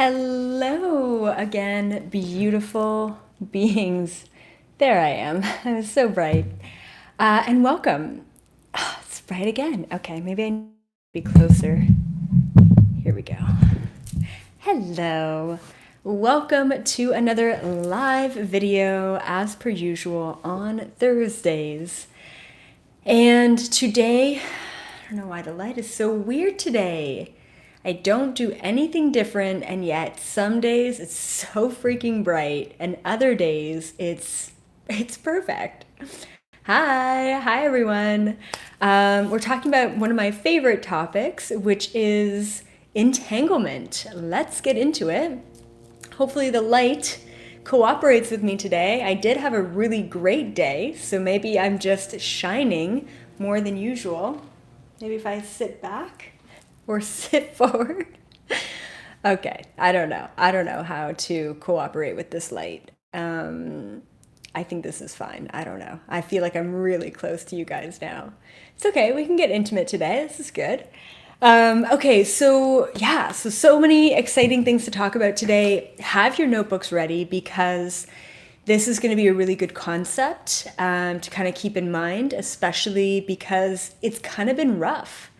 Hello again, beautiful beings. There I am. I'm so bright. And welcome. Oh, it's bright again. Okay, maybe I need to be closer. Here we go. Hello. Welcome to another live video as per usual on Thursdays. And today, I don't know why the light is so weird today. I don't do anything different, and yet some days it's so freaking bright, and other days it's perfect. Hi everyone. We're talking about one of my favorite topics, which is entanglement. Let's get into it. Hopefully the light cooperates with me today. I did have a really great day, so maybe I'm just shining more than usual. Maybe if I sit back or sit forward. Okay, I don't know. I don't know how to cooperate with this light. I think this is fine. I don't know. I feel like I'm really close to you guys now. It's okay. We can get intimate today. This is good. Okay, so yeah, so many exciting things to talk about today. Have your notebooks ready because this is going to be a really good concept to kind of keep in mind, especially because it's kind of been rough.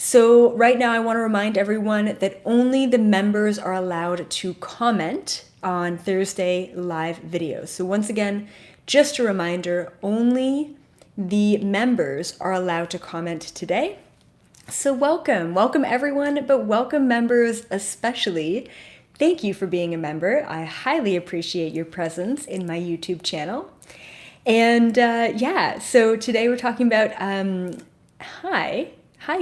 So right now I want to remind everyone that only the members are allowed to comment on Thursday live videos. So once again, just a reminder, only the members are allowed to comment today. So welcome everyone, but welcome members especially. Thank you for being a member. I highly appreciate your presence in my YouTube channel. And yeah, so today we're talking about, hi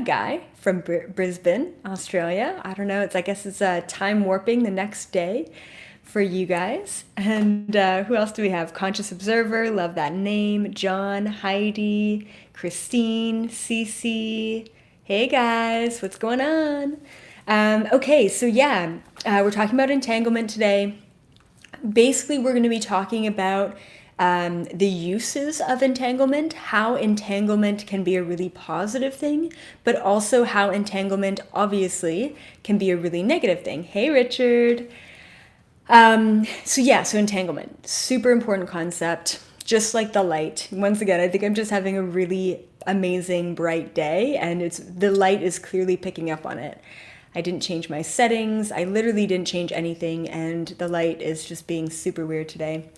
Guy from Brisbane, Australia. I don't know, I guess it's time warping the next day for you guys. And who else do we have? Conscious Observer, love that name. John, Heidi, Christine, Cece. Hey guys, what's going on? Okay, so yeah, we're talking about entanglement today. Basically, we're going to be talking about the uses of entanglement, how entanglement can be a really positive thing, but also how entanglement obviously can be a really negative thing. Hey, Richard. So entanglement, super important concept, just like the light. Once again, I think I'm just having a really amazing bright day, and the light is clearly picking up on it. I didn't change my settings. I literally didn't change anything, and the light is just being super weird today.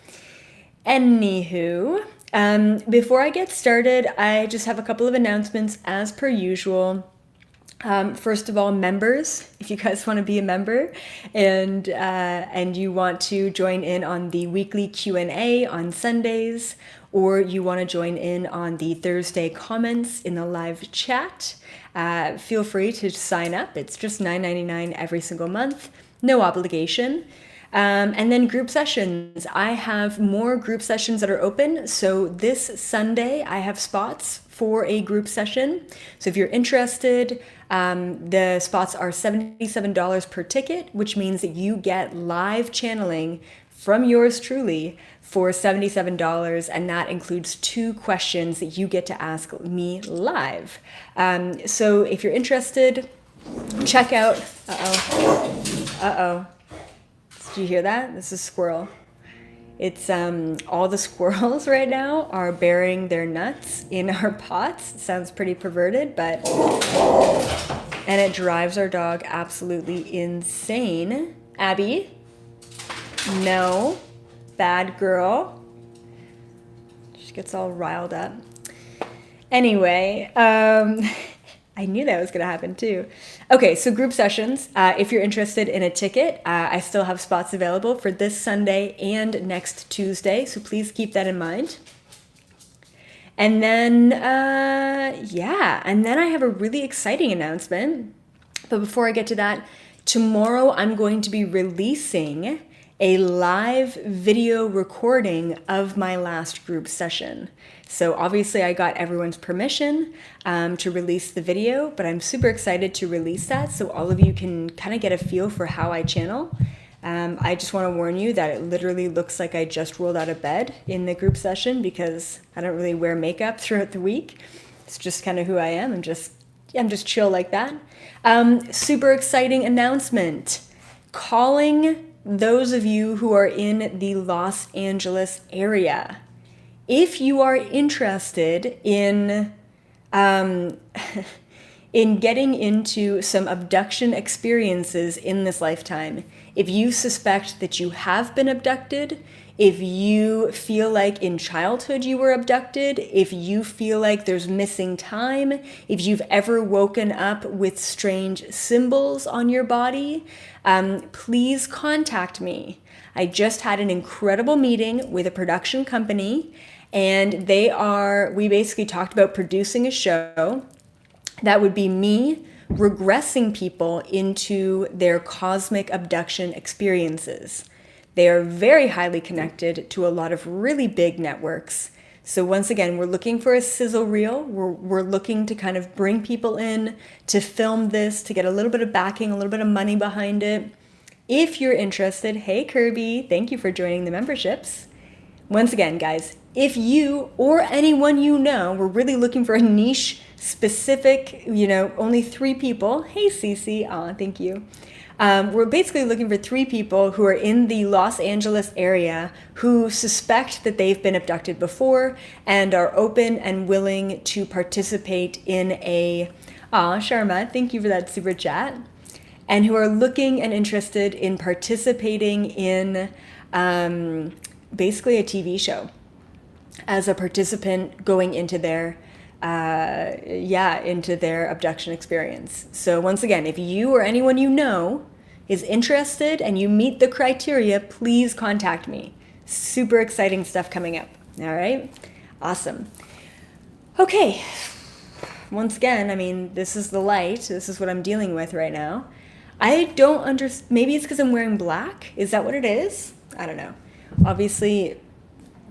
Anywho, before I get started, I just have a couple of announcements as per usual. First of all, members, if you guys want to be a member and you want to join in on the weekly Q&A on Sundays, or you want to join in on the Thursday comments in the live chat, feel free to sign up. It's just $9.99 every single month, no obligation. And then group sessions. I have more group sessions that are open. So this Sunday, I have spots for a group session. So if you're interested, the spots are $77 per ticket, which means that you get live channeling from yours truly for $77, and that includes 2 questions that you get to ask me live. So if you're interested, check out, uh-oh. Did you hear that? This is a squirrel. It's all the squirrels right now are burying their nuts in our pots. It sounds pretty perverted, but and it drives our dog absolutely insane. Abby, no, bad girl. She gets all riled up. Anyway, I knew that was going to happen too. Okay, so group sessions. If you're interested in a ticket, I still have spots available for this Sunday and next Tuesday, so please keep that in mind. And then, and then I have a really exciting announcement. But before I get to that, tomorrow I'm going to be releasing a live video recording of my last group session. So obviously I got everyone's permission to release the video, but I'm super excited to release that so all of you can kind of get a feel for how I channel. I just want to warn you that it literally looks like I just rolled out of bed in the group session because I don't really wear makeup throughout the week. It's just kind of who I am. I'm just chill like that. Super exciting announcement. calling those of you who are in the Los Angeles area. If you are interested in in getting into some abduction experiences in this lifetime, if you suspect that you have been abducted, if you feel like in childhood you were abducted, if you feel like there's missing time, if you've ever woken up with strange symbols on your body, please contact me. I just had an incredible meeting with a production company, and we basically talked about producing a show that would be me regressing people into their cosmic abduction experiences. They are very highly connected to a lot of really big networks. So once again, we're looking for a sizzle reel. We're looking to kind of bring people in to film this, to get a little bit of backing, a little bit of money behind it. If you're interested, hey Kirby, thank you for joining the memberships. Once again, guys, if you or anyone you know, we're really looking for a niche specific, only 3 people. Hey Cece, thank you. We're basically looking for 3 people who are in the Los Angeles area who suspect that they've been abducted before and are open and willing to participate in Sharma, thank you for that super chat. And who are looking and interested in participating in basically a TV show as a participant going into their abduction experience. So once again, if you or anyone you know is interested and you meet the criteria, please contact me. Super exciting stuff coming up. All right? Awesome. Okay. Once again, this is the light. This is what I'm dealing with right now. I don't understand. Maybe it's because I'm wearing black. Is that what it is? I don't know. Obviously,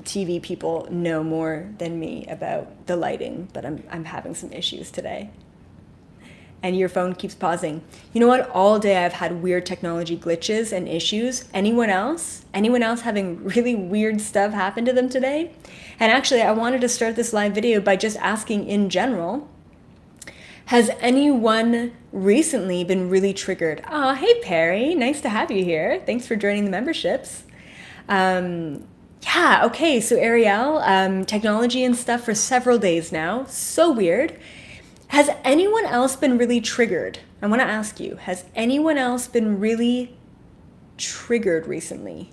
TV people know more than me about the lighting, but I'm having some issues today. And your phone keeps pausing. You know what? All day I've had weird technology glitches and issues. Anyone else having really weird stuff happen to them today? And actually, I wanted to start this live video by just asking in general, has anyone recently been really triggered? Oh, hey Perry, nice to have you here. Thanks for joining the memberships. Yeah, okay, so Ariel, technology and stuff for several days now. So weird. Has anyone else been really triggered? I want to ask you, has anyone else been really triggered recently?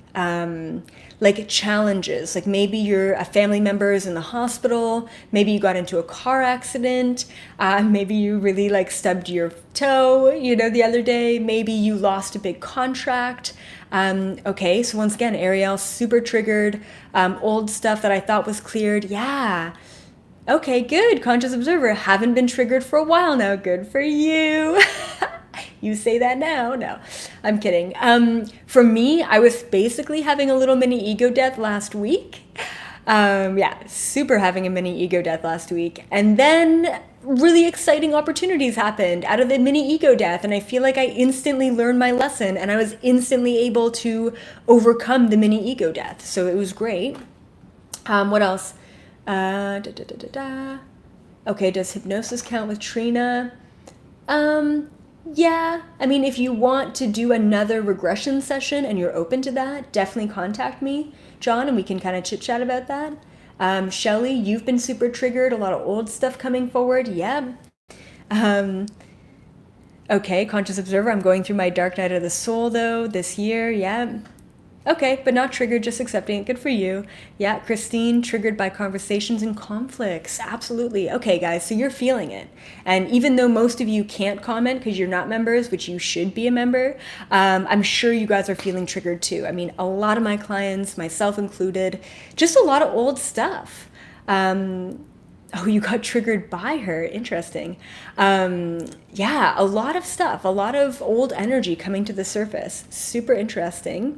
Like challenges, like maybe a family member is in the hospital, maybe you got into a car accident, maybe you really stubbed your toe, the other day, maybe you lost a big contract. Okay, so once again, Ariel, super triggered, old stuff that I thought was cleared. Yeah. Okay, good. Conscious observer, haven't been triggered for a while now. Good for you. You say that now? No, I'm kidding. For me, I was basically having a little mini ego death last week. Super having a mini ego death last week. And then really exciting opportunities happened out of the mini ego death. And I feel like I instantly learned my lesson and I was instantly able to overcome the mini ego death. So it was great. What else? Okay, does hypnosis count with Trina? Yeah, if you want to do another regression session and you're open to that, definitely contact me, John, and we can kind of chit chat about that. Shelly, you've been super triggered, a lot of old stuff coming forward. Yeah. Okay, conscious observer, I'm going through my dark night of the soul though this year. Yeah. Okay, but not triggered, just accepting it. Good for you. Yeah, Christine, triggered by conversations and conflicts. Absolutely. Okay, guys, so you're feeling it. And even though most of you can't comment because you're not members, which you should be a member, I'm sure you guys are feeling triggered too. A lot of my clients, myself included, just a lot of old stuff. Oh, you got triggered by her. Interesting. Yeah, a lot of stuff, a lot of old energy coming to the surface. Super interesting.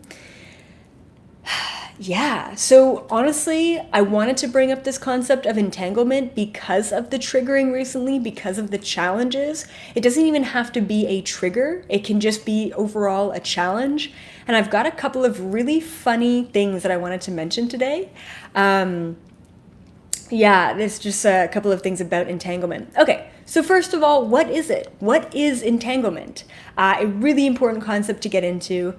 Yeah, so honestly, I wanted to bring up this concept of entanglement because of the triggering recently, because of the challenges. It doesn't even have to be a trigger. It can just be overall a challenge. And I've got a couple of really funny things that I wanted to mention today. Yeah, there's just a couple of things about entanglement. Okay, So first of all, what is it? What is entanglement? A really important concept to get into.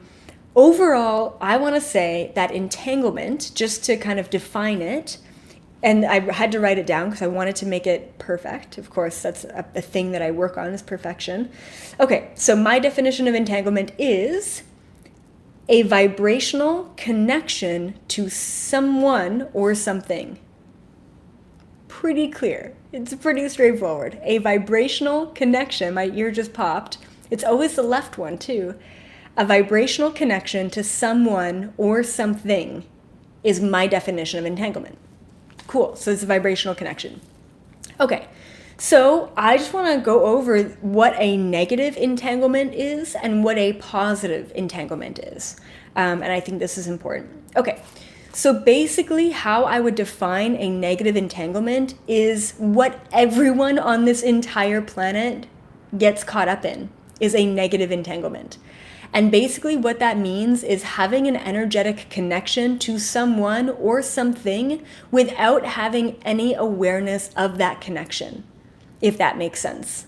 Overall, I want to say that entanglement, just to kind of define it, and I had to write it down because I wanted to make it perfect. Of course, that's a thing that I work on, is perfection. Okay, so my definition of entanglement is a vibrational connection to someone or something. Pretty clear. It's pretty straightforward. A vibrational connection, my ear just popped. It's always the left one too. A vibrational connection to someone or something is my definition of entanglement. Cool, so it's a vibrational connection. Okay, so I just want to go over what a negative entanglement is and what a positive entanglement is. And I think this is important. Okay, so basically how I would define a negative entanglement is what everyone on this entire planet gets caught up in, is a negative entanglement. And basically what that means is having an energetic connection to someone or something without having any awareness of that connection, if that makes sense.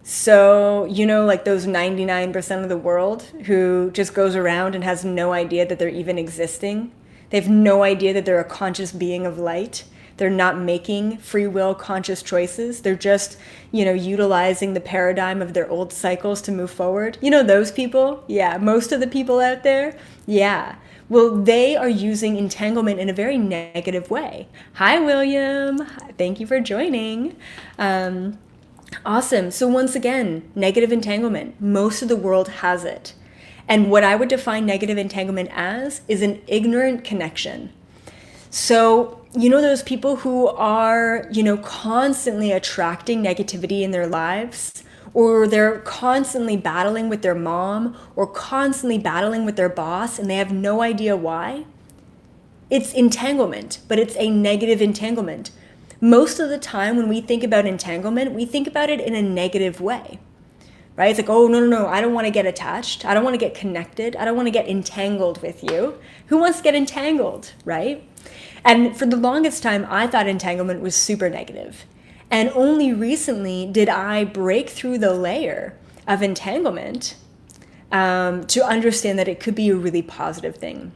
So, you know, like those 99% of the world who just goes around and has no idea that they're even existing. They have no idea that they're a conscious being of light. They're not making free will conscious choices. They're just, utilizing the paradigm of their old cycles to move forward. You know those people? Yeah, most of the people out there? Yeah. Well, they are using entanglement in a very negative way. Hi, William. Thank you for joining. Awesome. So once again, negative entanglement. Most of the world has it. And what I would define negative entanglement as is an ignorant connection. So, those people who are, constantly attracting negativity in their lives, or they're constantly battling with their mom or constantly battling with their boss and they have no idea why. It's entanglement, but it's a negative entanglement. Most of the time when we think about entanglement, we think about it in a negative way, right? It's like, oh, no, I don't want to get attached. I don't want to get connected. I don't want to get entangled with you. Who wants to get entangled, right? And for the longest time, I thought entanglement was super negative. And only recently did I break through the layer of entanglement to understand that it could be a really positive thing.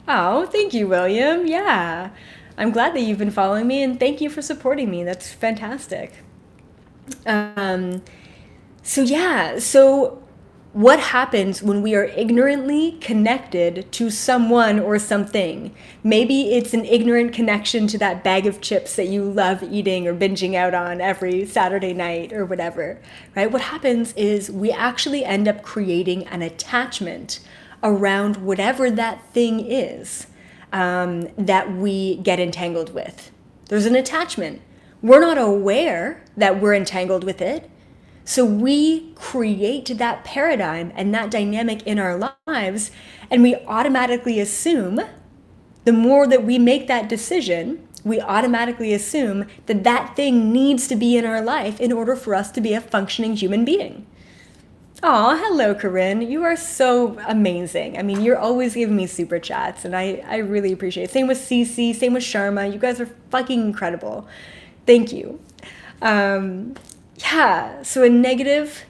Oh, thank you, William. Yeah, I'm glad that you've been following me, and thank you for supporting me. That's fantastic. So what happens when we are ignorantly connected to someone or something? Maybe it's an ignorant connection to that bag of chips that you love eating or binging out on every Saturday night or whatever, right? What happens is we actually end up creating an attachment around whatever that thing is that we get entangled with. There's an attachment. We're not aware that we're entangled with it. So we create that paradigm and that dynamic in our lives, and we automatically assume, the more that we make that decision, we automatically assume that that thing needs to be in our life in order for us to be a functioning human being. Aw, hello, Corinne. You are so amazing. I mean, you're always giving me super chats, and I really appreciate it. Same with Cece, same with Sharma. You guys are fucking incredible. Thank you. Yeah, so a negative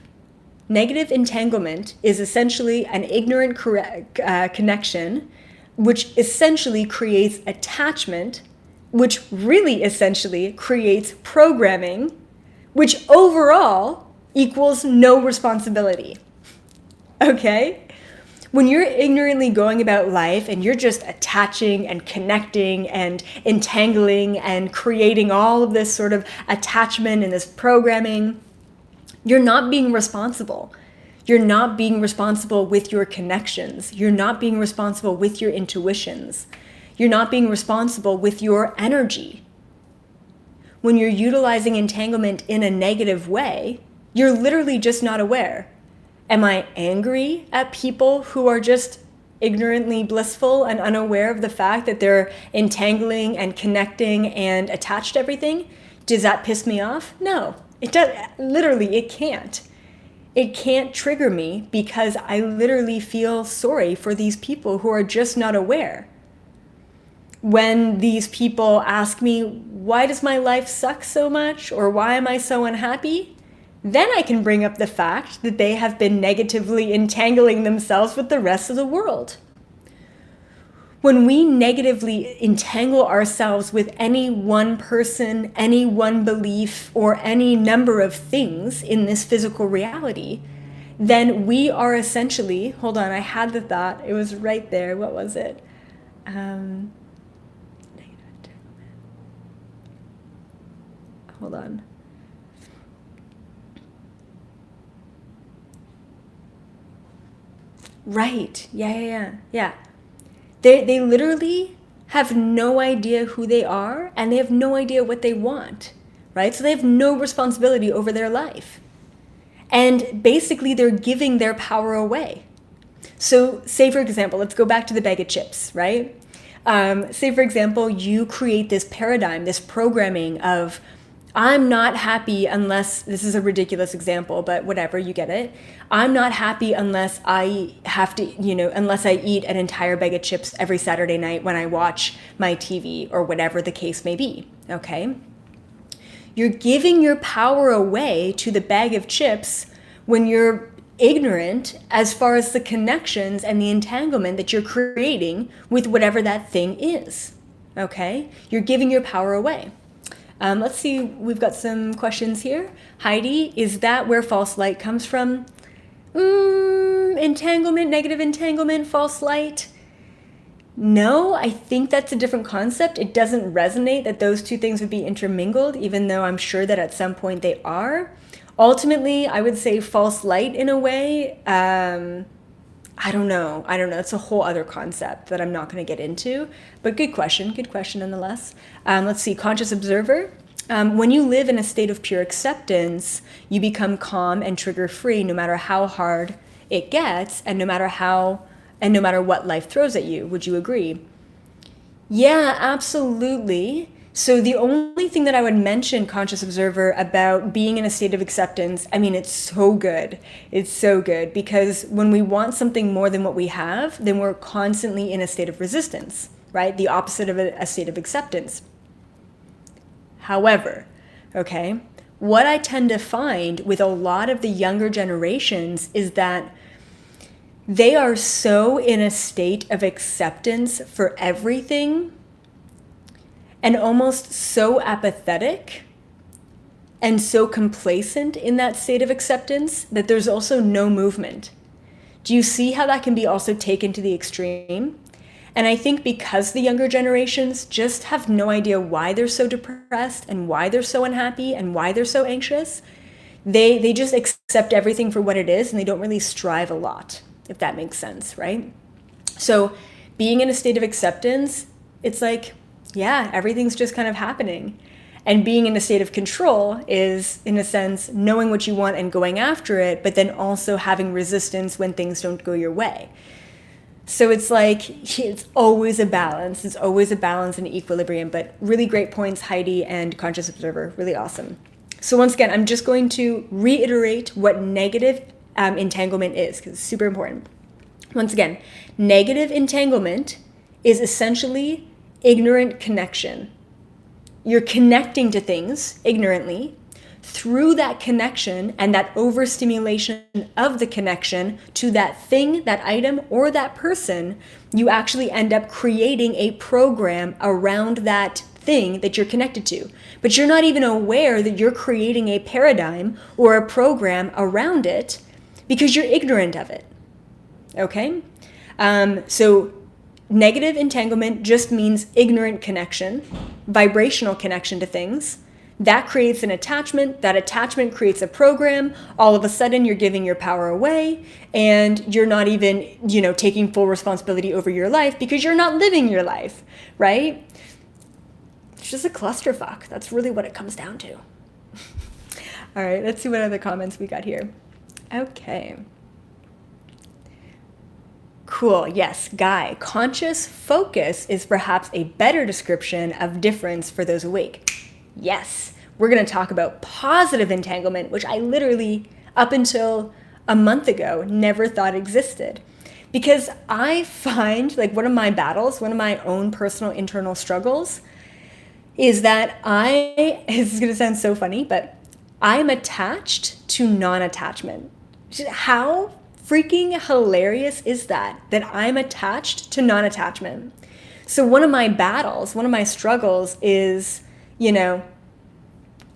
entanglement is essentially an ignorant connection, which essentially creates attachment, which really essentially creates programming, which overall equals no responsibility. Okay? When you're ignorantly going about life and you're just attaching and connecting and entangling and creating all of this sort of attachment and this programming, you're not being responsible. You're not being responsible with your connections. You're not being responsible with your intuitions. You're not being responsible with your energy. When you're utilizing entanglement in a negative way, you're literally just not aware. Am I angry at people who are just ignorantly blissful and unaware of the fact that they're entangling and connecting and attached to everything? Does that piss me off? No, it does. Literally, it can't. It can't trigger me because I literally feel sorry for these people who are just not aware. When these people ask me, why does my life suck so much? Or why am I so unhappy? Then I can bring up the fact that they have been negatively entangling themselves with the rest of the world. When we negatively entangle ourselves with any one person, any one belief, or any number of things in this physical reality, then we are essentially, hold on, I had the thought, it was right there, what was it? Hold on. Right, yeah. They literally have no idea who they are, and they have no idea what they want, right? So they have no responsibility over their life. And basically they're giving their power away. So say, for example, let's go back to the bag of chips, right? Say, for example, you create this paradigm, this programming of, I'm not happy unless, this is a ridiculous example, but whatever, you get it. I'm not happy unless I have to, unless I eat an entire bag of chips every Saturday night when I watch my TV or whatever the case may be, okay? You're giving your power away to the bag of chips when you're ignorant as far as the connections and the entanglement that you're creating with whatever that thing is, okay? You're giving your power away. Let's see, we've got some questions here. Heidi, is that where false light comes from? Entanglement, negative entanglement, false light? No, I think that's a different concept. It doesn't resonate that those two things would be intermingled, even though I'm sure that at some point they are. Ultimately, I would say false light in a way. I don't know. It's a whole other concept that I'm not going to get into. But good question nonetheless. Let's see, conscious observer. When you live in a state of pure acceptance, you become calm and trigger-free no matter how hard it gets and no matter what life throws at you. Would you agree? Yeah, absolutely. So the only thing that I would mention, conscious observer, about being in a state of acceptance, I mean, it's so good. It's so good because when we want something more than what we have, then we're constantly in a state of resistance, right? The opposite of a state of acceptance. However, okay, what I tend to find with a lot of the younger generations is that they are so in a state of acceptance for everything and almost so apathetic and so complacent in that state of acceptance that there's also no movement. Do you see how that can be also taken to the extreme? And I think because the younger generations just have no idea why they're so depressed and why they're so unhappy and why they're so anxious, they just accept everything for what it is and they don't really strive a lot, if that makes sense, right? So being in a state of acceptance, it's like, yeah, everything's just kind of happening. And being in a state of control is, in a sense, knowing what you want and going after it, but then also having resistance when things don't go your way. So it's like, it's always a balance. It's always a balance and equilibrium, but really great points, Heidi and Conscious Observer, really awesome. So once again, I'm just going to reiterate what negative entanglement is, because it's super important. Once again, negative entanglement is essentially ignorant connection. You're connecting to things ignorantly. Through that connection and that overstimulation of the connection to that thing, that item, or that person, you actually end up creating a program around that thing that you're connected to. But you're not even aware that you're creating a paradigm or a program around it because you're ignorant of it. Okay? So negative entanglement just means ignorant connection, vibrational connection to things. That creates an attachment. That attachment creates a program. All of a sudden, you're giving your power away, and you're not even, taking full responsibility over your life because you're not living your life, right? It's just a clusterfuck. That's really what it comes down to. All right, let's see what other comments we got here. Okay. Cool. Yes, Guy. Conscious focus is perhaps a better description of difference for those awake. Yes, we're going to talk about positive entanglement, which I literally, up until a month ago, never thought existed. Because I find, like, one of my battles, one of my own personal internal struggles, is that this is going to sound so funny, but I'm attached to non-attachment. How freaking hilarious is that I'm attached to non-attachment? So one of my battles, one of my struggles is,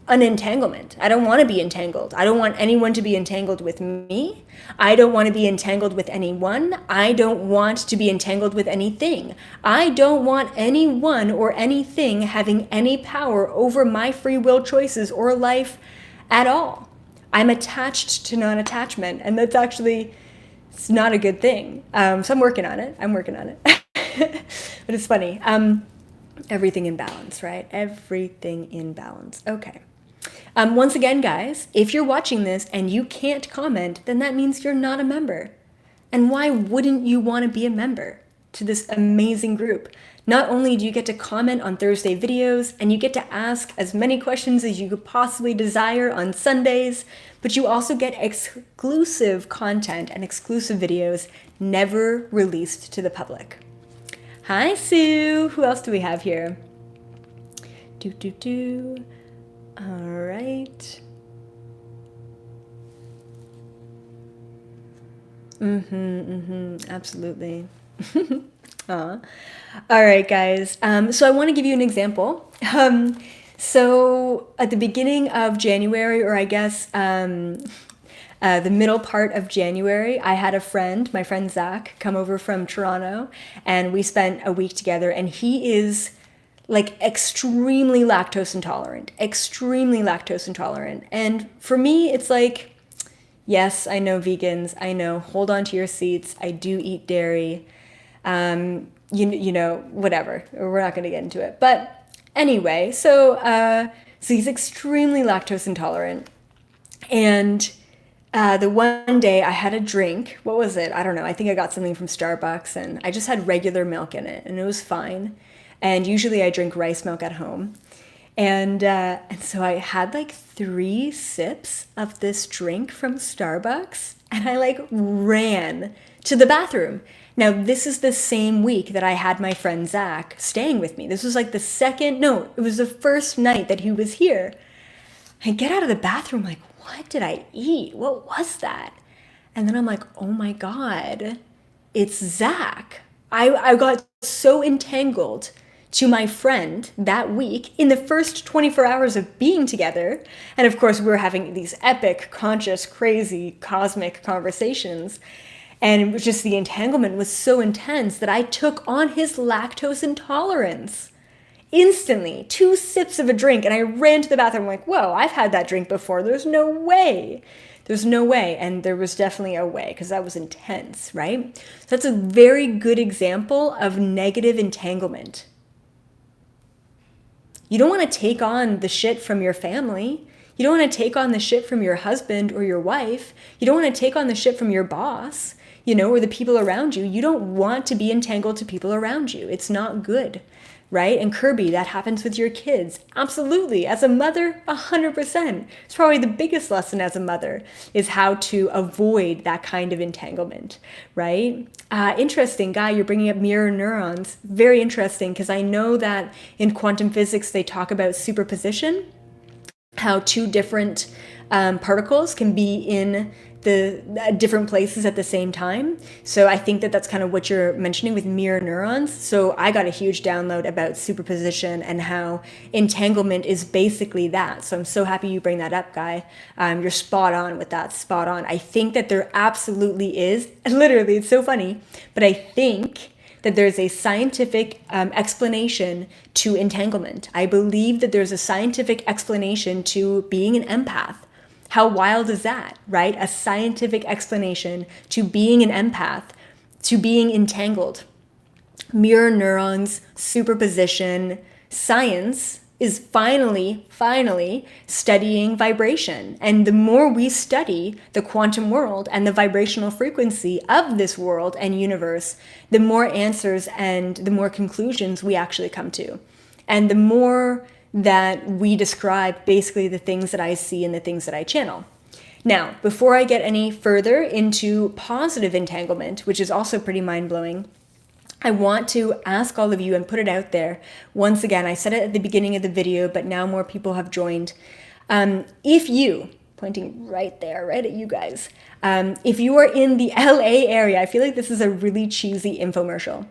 unentanglement. I don't want to be entangled. I don't want anyone to be entangled with me. I don't want to be entangled with anyone. I don't want to be entangled with anything. I don't want anyone or anything having any power over my free will choices or life at all. I'm attached to non-attachment, and that's actually, it's not a good thing. So I'm working on it. But it's funny. Everything in balance, right? Everything in balance. Okay. Once again, guys, if you're watching this and you can't comment, then that means you're not a member. And why wouldn't you want to be a member to this amazing group? Not only do you get to comment on Thursday videos and you get to ask as many questions as you could possibly desire on Sundays, but you also get exclusive content and exclusive videos never released to the public. Hi, Sue. Who else do we have here? All right. Absolutely. All right, guys. So I want to give you an example. So at the beginning of January, or I guess the middle part of January, I had a friend, my friend Zach, come over from Toronto, and we spent a week together, and he is like extremely lactose intolerant. And for me, it's like, yes, I know vegans, I know, hold on to your seats, I do eat dairy, whatever, we're not gonna get into it. But anyway, so he's extremely lactose intolerant. And the one day I had a drink, what was it? I don't know, I think I got something from Starbucks, and I just had regular milk in it, and it was fine. And usually I drink rice milk at home. And so I had like 3 sips of this drink from Starbucks, and I like ran to the bathroom. Now, this is the same week that I had my friend Zach staying with me. This was like it was the first night that he was here. I get out of the bathroom like, what did I eat? What was that? And then I'm like, oh my God, it's Zach. I got so entangled to my friend that week in the first 24 hours of being together. And of course, we were having these epic, conscious, crazy, cosmic conversations. And it was just, the entanglement was so intense that I took on his lactose intolerance. Instantly, 2 sips of a drink, and I ran to the bathroom like, whoa, I've had that drink before. There's no way. And there was definitely a way, because that was intense, right? So that's a very good example of negative entanglement. You don't want to take on the shit from your family. You don't want to take on the shit from your husband or your wife. You don't want to take on the shit from your boss, or the people around you. You don't want to be entangled to people around you. It's not good, right? And Kirby, that happens with your kids. Absolutely. As a mother, 100%. It's probably the biggest lesson as a mother, is how to avoid that kind of entanglement, right? Interesting, Guy, you're bringing up mirror neurons. Very interesting, because I know that in quantum physics, they talk about superposition, how 2 different particles can be in the different places at the same time. So I think that that's kind of what you're mentioning with mirror neurons. So I got a huge download about superposition and how entanglement is basically that. So I'm so happy you bring that up, Guy. You're spot on with that, spot on. I think that there absolutely is, literally, it's so funny, but I think that there's a scientific explanation to entanglement. I believe that there's a scientific explanation to being an empath. How wild is that, right? A scientific explanation to being an empath, to being entangled. Mirror neurons, superposition, science is finally studying vibration. And the more we study the quantum world and the vibrational frequency of this world and universe, the more answers and the more conclusions we actually come to. And the more that we describe basically the things that I see and the things that I channel. Now, before I get any further into positive entanglement, which is also pretty mind-blowing, I want to ask all of you and put it out there. Once again, I said it at the beginning of the video, but now more people have joined. If you, pointing right there, right at you guys, if you are in the LA area, I feel like this is a really cheesy infomercial.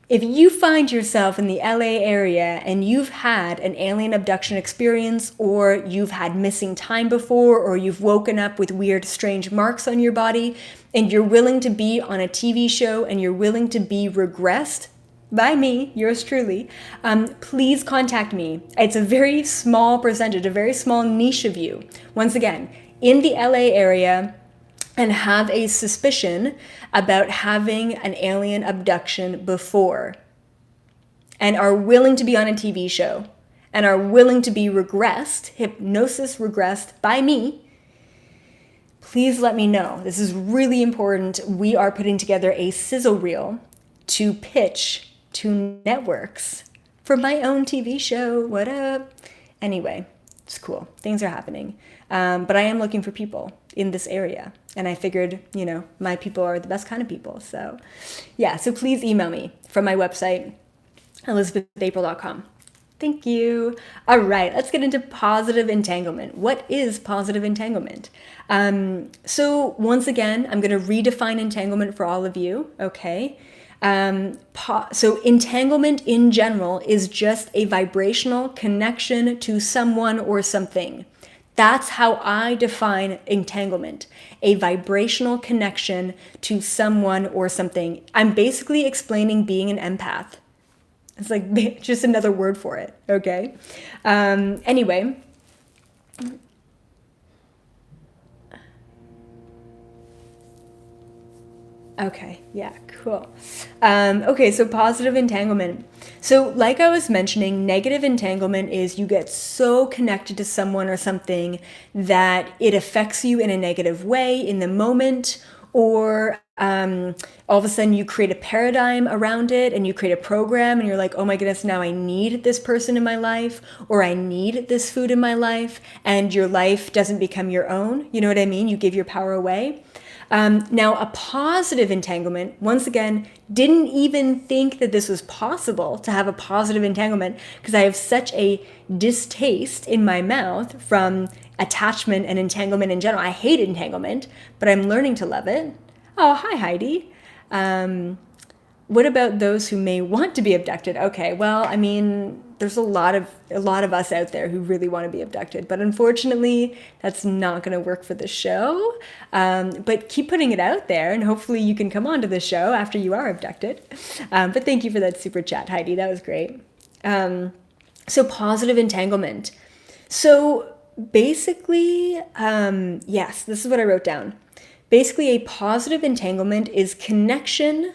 If you find yourself in the LA area and you've had an alien abduction experience, or you've had missing time before, or you've woken up with weird, strange marks on your body, and you're willing to be on a TV show and you're willing to be regressed by me, yours truly, please contact me. It's a very small percentage, a very small niche of you. Once again, in the LA area, and have a suspicion about having an alien abduction before, and are willing to be on a TV show, and are willing to be regressed, hypnosis regressed by me, please let me know. This is really important. We are putting together a sizzle reel to pitch to networks for my own TV show. What up? Anyway, it's cool. Things are happening. But I am looking for people in this area. And I figured, my people are the best kind of people. So yeah, so please email me from my website, elizabethapril.com. Thank you. All right, let's get into positive entanglement. What is positive entanglement? So once again, I'm going to redefine entanglement for all of you, okay? So entanglement in general is just a vibrational connection to someone or something. That's how I define entanglement, a vibrational connection to someone or something. I'm basically explaining being an empath. It's like just another word for it, okay? Anyway. Okay, yeah, cool. Okay, so positive entanglement. So like I was mentioning, negative entanglement is you get so connected to someone or something that it affects you in a negative way in the moment, or all of a sudden you create a paradigm around it and you create a program and you're like, oh my goodness, now I need this person in my life, or I need this food in my life, and your life doesn't become your own. You know what I mean? You give your power away. Now, a positive entanglement, once again, didn't even think that this was possible to have a positive entanglement, because I have such a distaste in my mouth from attachment and entanglement in general. I hate entanglement, but I'm learning to love it. Oh, hi, Heidi. What about those who may want to be abducted? Okay, well, I mean, there's a lot of us out there who really want to be abducted, but unfortunately, that's not going to work for the show. But keep putting it out there, and hopefully you can come onto the show after you are abducted. But thank you for that super chat, Heidi. That was great. So positive entanglement. So basically, yes, this is what I wrote down. Basically, a positive entanglement is connection.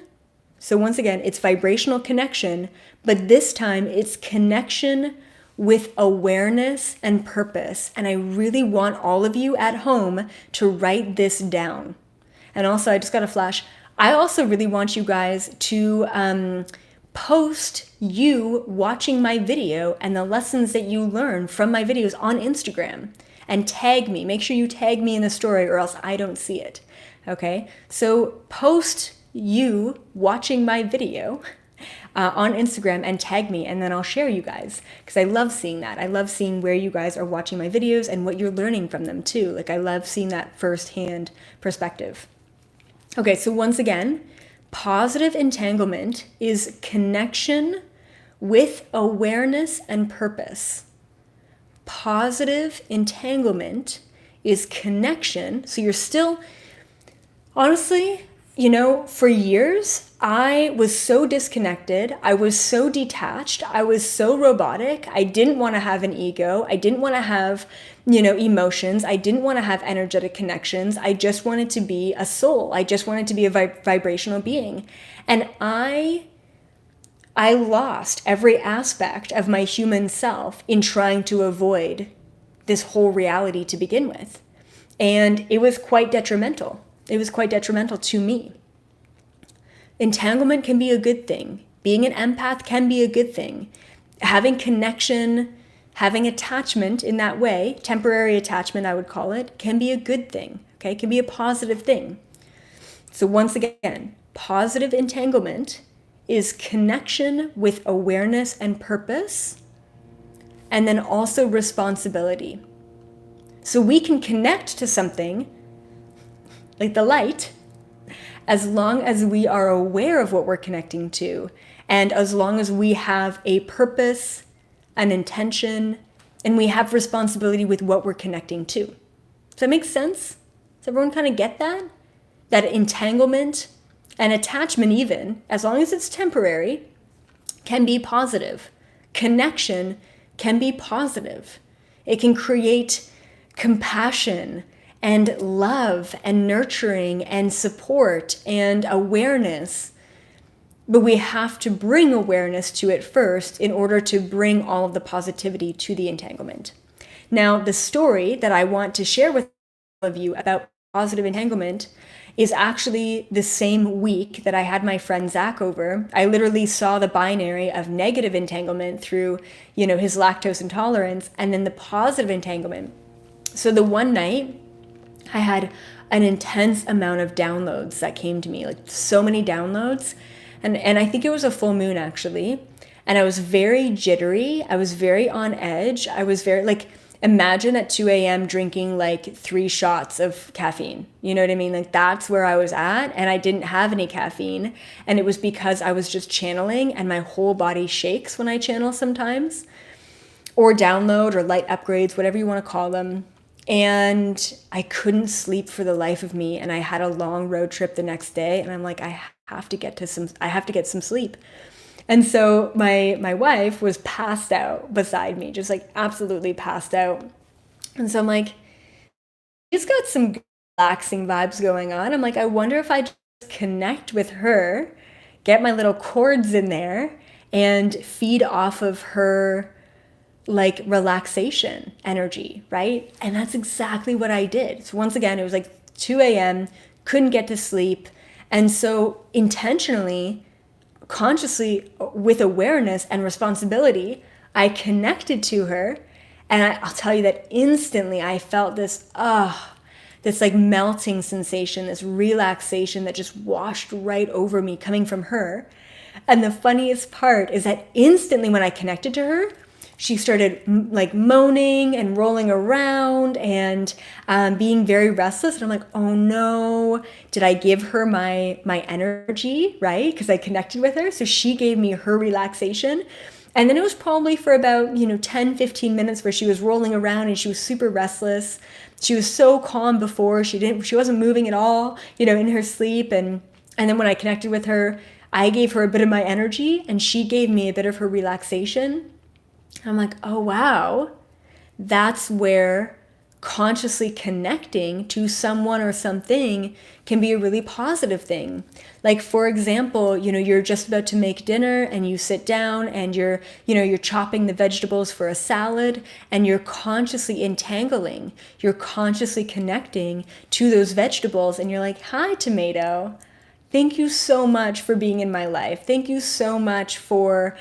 So once again, it's vibrational connection, but this time it's connection with awareness and purpose. And I really want all of you at home to write this down. And also, I just got a flash. I also really want you guys to post you watching my video and the lessons that you learn from my videos on Instagram, and tag me. Make sure you tag me in the story, or else I don't see it. Okay? So post you watching my video on Instagram and tag me, and then I'll share you guys, because I love seeing that. I love seeing where you guys are watching my videos and what you're learning from them too. Like, I love seeing that firsthand perspective. Okay, so once again, positive entanglement is connection with awareness and purpose. Positive entanglement is connection. So you're still, honestly, for years, I was so disconnected. I was so detached. I was so robotic. I didn't want to have an ego. I didn't want to have, emotions. I didn't want to have energetic connections. I just wanted to be a soul. I just wanted to be a vibrational being. And I lost every aspect of my human self in trying to avoid this whole reality to begin with. And it was quite detrimental. It was quite detrimental to me. Entanglement can be a good thing. Being an empath can be a good thing. Having connection, having attachment in that way, temporary attachment I would call it, can be a good thing. Okay, it can be a positive thing. So once again, positive entanglement is connection with awareness and purpose, and then also responsibility. So we can connect to something like the light as long as we are aware of what we're connecting to, and as long as we have a purpose, an intention, and we have responsibility with what we're connecting to. Does that make sense? Does everyone kind of get that? That entanglement and attachment, even, as long as it's temporary, can be positive. Connection can be positive. It can create compassion and love and nurturing and support and awareness. But we have to bring awareness to it first in order to bring all of the positivity to the entanglement. Now, the story that I want to share with all of you about positive entanglement is actually the same week that I had my friend Zach over. I literally saw the binary of negative entanglement through, his lactose intolerance, and then the positive entanglement. So the one night I had an intense amount of downloads that came to me, like so many downloads. And I think it was a full moon actually. And I was very jittery. I was very on edge. I was very imagine at 2 a.m. drinking like 3 shots of caffeine. You know what I mean? Like that's where I was at, and I didn't have any caffeine. And it was because I was just channeling, and my whole body shakes when I channel sometimes, or download or light upgrades, whatever you want to call them. And I couldn't sleep for the life of me. And I had a long road trip the next day, and I'm like, I have to get some sleep. And so my wife was passed out beside me, just like absolutely passed out. And so I'm like, she's got some relaxing vibes going on. I'm like, I wonder if I just connect with her, get my little chords in there, and feed off of her like relaxation energy, right? And that's exactly what I did. So once again, it was like 2 a.m., couldn't get to sleep. And so intentionally, consciously, with awareness and responsibility, I connected to her. And I'll tell you that instantly I felt this like melting sensation, this relaxation that just washed right over me coming from her. And the funniest part is that instantly when I connected to her, she started like moaning and rolling around and being very restless. And I'm like, oh no, did I give her my energy, right? Because I connected with her. So she gave me her relaxation. And then it was probably for about, 10, 15 minutes where she was rolling around and she was super restless. She was so calm before. She wasn't moving at all, in her sleep. And then when I connected with her, I gave her a bit of my energy and she gave me a bit of her relaxation. I'm like, oh, wow, that's where consciously connecting to someone or something can be a really positive thing. Like, for example, you're just about to make dinner and you sit down and you're chopping the vegetables for a salad and you're consciously entangling, you're consciously connecting to those vegetables and you're like, hi, tomato. Thank you so much for being in my life. Thank you so much for,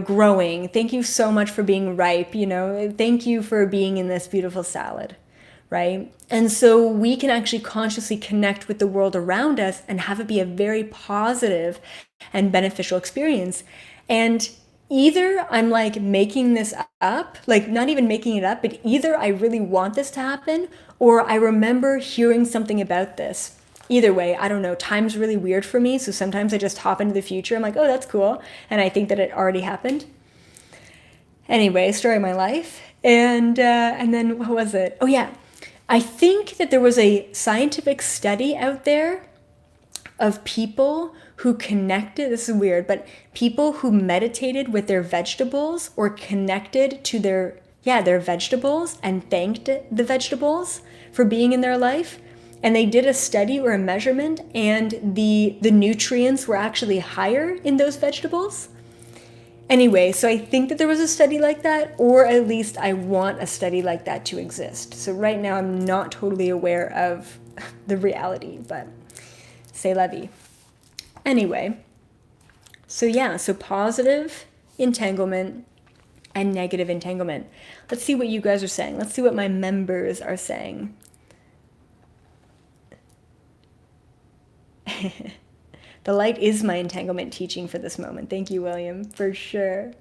growing. Thank you so much for being ripe. Thank you for being in this beautiful salad, right? And so we can actually consciously connect with the world around us and have it be a very positive and beneficial experience. And either I'm like making this up, like not even making it up, but either I really want this to happen or I remember hearing something about this. Either way, I don't know. Time's really weird for me, so sometimes I just hop into the future. I'm like, oh, that's cool. And I think that it already happened. Anyway, story of my life. And then what was it? Oh, yeah. I think that there was a scientific study out there of people who connected, this is weird, but people who meditated with their vegetables or connected to their vegetables and thanked the vegetables for being in their life. And they did a study or a measurement and the nutrients were actually higher in those vegetables. Anyway, so I think that there was a study like that, or at least I want a study like that to exist. So right now I'm not totally aware of the reality, but c'est la vie. Anyway, so positive entanglement and negative entanglement. Let's see what you guys are saying. Let's see what my members are saying. The light is my entanglement teaching for this moment. Thank you, William, for sure.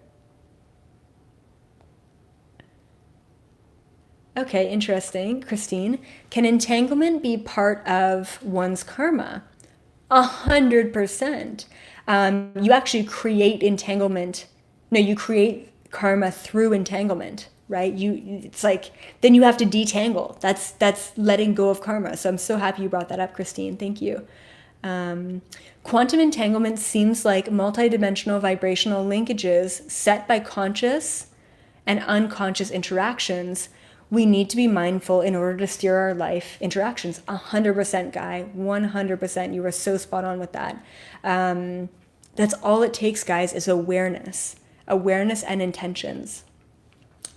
Okay, interesting. Christine, can entanglement be part of one's karma? 100%. You actually create entanglement. No, you create karma through entanglement, right? It's like, then you have to detangle. That's letting go of karma. So I'm so happy you brought that up, Christine. Thank you. Quantum entanglement seems like multidimensional vibrational linkages set by conscious and unconscious interactions. We need to be mindful in order to steer our life interactions. 100%, Guy. 100%. You were so spot on with that. That's all it takes, guys, is awareness and intentions.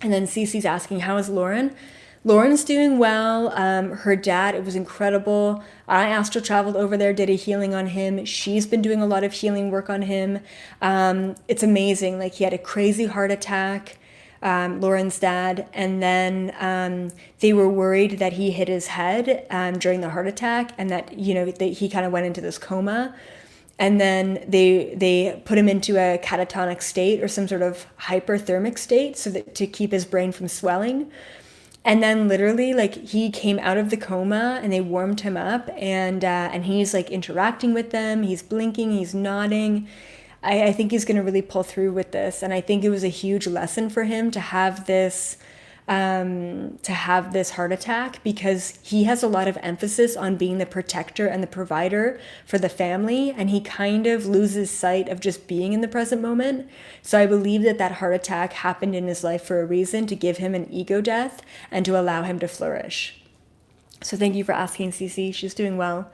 And then Cece's asking, how is Lauren? Lauren's doing well. Her dad, it was incredible. I astral traveled over there, did a healing on him. She's been doing a lot of healing work on him. It's amazing. Like, he had a crazy heart attack. Lauren's dad, and then they were worried that he hit his head during the heart attack, and that he kind of went into this coma, and then they put him into a catatonic state or some sort of hyperthermic state so that to keep his brain from swelling. And then literally, like, he came out of the coma and they warmed him up, and he's like interacting with them. He's blinking, he's nodding. I think he's going to really pull through with this. And I think it was a huge lesson for him to have this heart attack, because he has a lot of emphasis on being the protector and the provider for the family. And he kind of loses sight of just being in the present moment. So I believe that heart attack happened in his life for a reason, to give him an ego death and to allow him to flourish. So thank you for asking, Cece. She's doing well.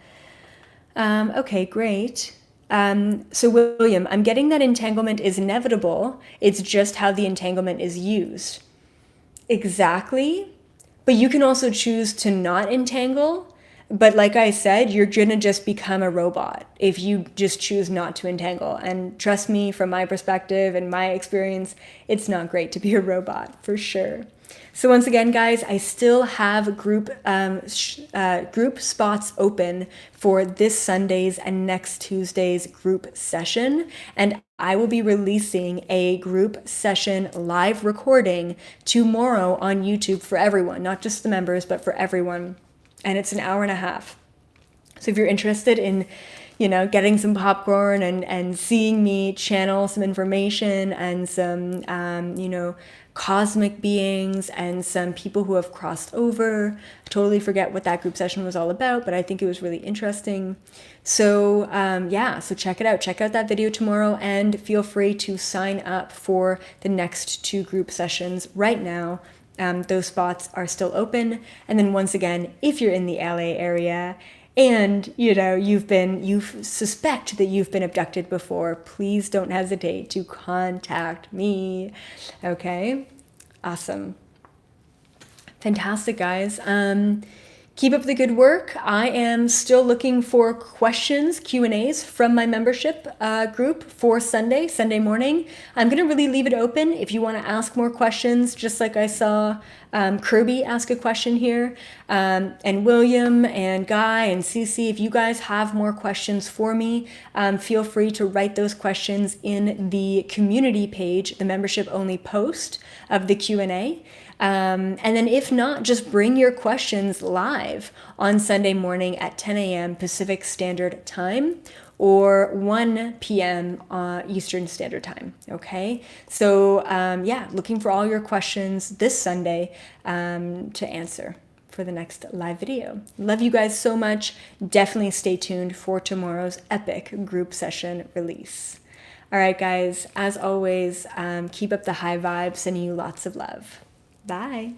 Okay, great. So William, I'm getting that entanglement is inevitable. It's just how the entanglement is used. Exactly. But you can also choose to not entangle. But like I said, you're going to just become a robot if you just choose not to entangle. And trust me, from my perspective and my experience, it's not great to be a robot, for sure. So once again, guys, I still have group spots open for this Sunday's and next Tuesday's group session. And I will be releasing a group session live recording tomorrow on YouTube for everyone, not just the members, but for everyone. And it's an hour and a half. So if you're interested in, getting some popcorn and seeing me channel some information and some, cosmic beings and some people who have crossed over. I totally forget what that group session was all about, but I think it was really interesting. So so check it out. Check out that video tomorrow, and feel free to sign up for the next 2 group sessions right now. Those spots are still open. And then once again, if you're in the LA area and you suspect that you've been abducted before, please don't hesitate to contact me. Okay, awesome, fantastic, guys. Keep up the good work. I am still looking for questions, Q&As from my membership group for Sunday morning. I'm going to really leave it open if you want to ask more questions, just like I saw Kirby ask a question here. And William and Guy and Cece, if you guys have more questions for me, feel free to write those questions in the community page, the membership only post of the Q&A. And then if not, just bring your questions live on Sunday morning at 10 a.m. Pacific Standard Time or 1 p.m. Eastern Standard Time. Okay. So looking for all your questions this Sunday to answer for the next live video. Love you guys so much. Definitely stay tuned for tomorrow's epic group session release. All right, guys, as always, keep up the high vibes, sending you lots of love. Bye.